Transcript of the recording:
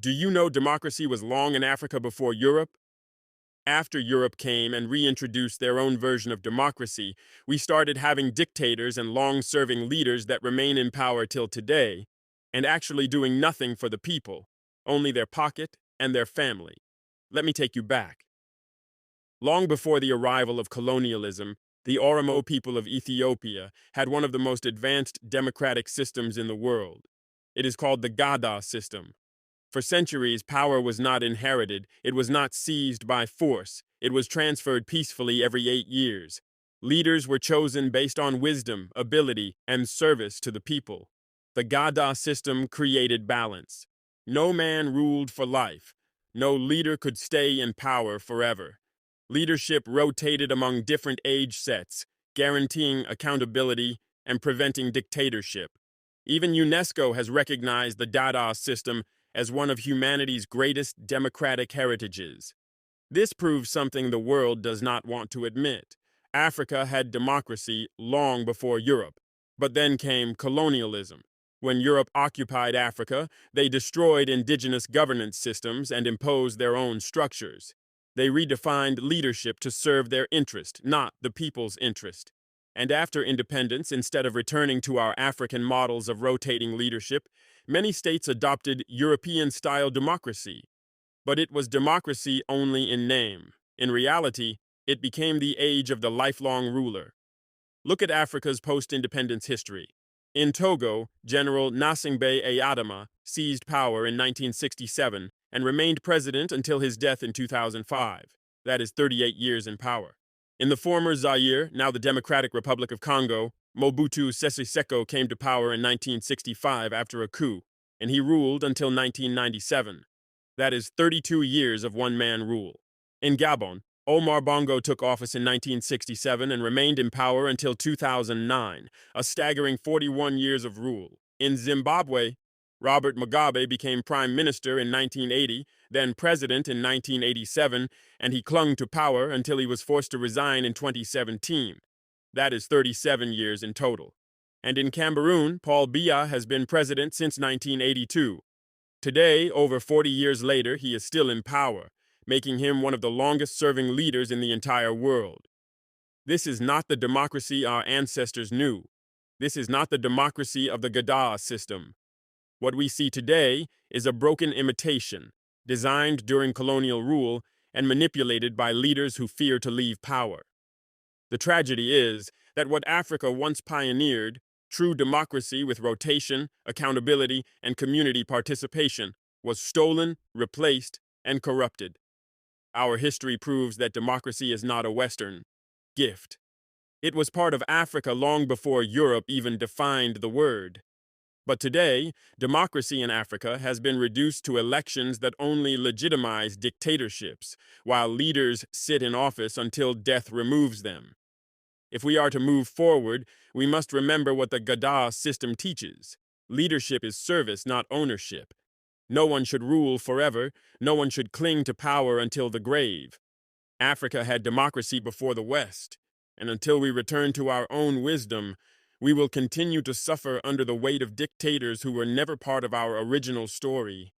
Do you know democracy was long in Africa before Europe? After Europe came and reintroduced their own version of democracy, we started having dictators and long-serving leaders that remain in power till today, and actually doing nothing for the people, only their pocket and their family. Let me take you back. Long before the arrival of colonialism, the Oromo people of Ethiopia had one of the most advanced democratic systems in the world. It is called the gadaa system. For centuries, power was not inherited, it was not seized by force, it was transferred peacefully every 8 years. Leaders were chosen based on wisdom, ability, and service to the people. The gadaa system created balance. No man ruled for life. No leader could stay in power forever. Leadership rotated among different age sets, guaranteeing accountability and preventing dictatorship. Even UNESCO has recognized the Dada system as one of humanity's greatest democratic heritages. This proves something the world does not want to admit. Africa had democracy long before Europe, but then came colonialism. When Europe occupied Africa, they destroyed indigenous governance systems and imposed their own structures. They redefined leadership to serve their interest, not the people's interest. And after independence, instead of returning to our African models of rotating leadership, many states adopted European-style democracy. But it was democracy only in name. In reality, it became the age of the lifelong ruler. Look at Africa's post-independence history. In Togo, General Gnassingbé Eyadema seized power in 1967 and remained president until his death in 2005. That is 38 years in power. In the former Zaire, now the Democratic Republic of Congo, Mobutu Sese Seko came to power in 1965 after a coup, and he ruled until 1997. That is 32 years of one-man rule. In Gabon, Omar Bongo took office in 1967 and remained in power until 2009, a staggering 41 years of rule. In Zimbabwe, Robert Mugabe became prime minister in 1980, then president in 1987, and he clung to power until he was forced to resign in 2017. That is 37 years in total. And in Cameroon, Paul Biya has been president since 1982. Today, over 40 years later, he is still in power, making him one of the longest-serving leaders in the entire world. This is not the democracy our ancestors knew. This is not the democracy of the gadaa system. What we see today is a broken imitation, designed during colonial rule and manipulated by leaders who fear to leave power. The tragedy is that what Africa once pioneered, true democracy with rotation, accountability, and community participation, was stolen, replaced, and corrupted. Our history proves that democracy is not a Western gift. It was part of Africa long before Europe even defined the word. But today, democracy in Africa has been reduced to elections that only legitimize dictatorships, while leaders sit in office until death removes them. If we are to move forward, we must remember what the gadaa system teaches. Leadership is service, not ownership. No one should rule forever. No one should cling to power until the grave. Africa had democracy before the West, and until we return to our own wisdom, we will continue to suffer under the weight of dictators who were never part of our original story.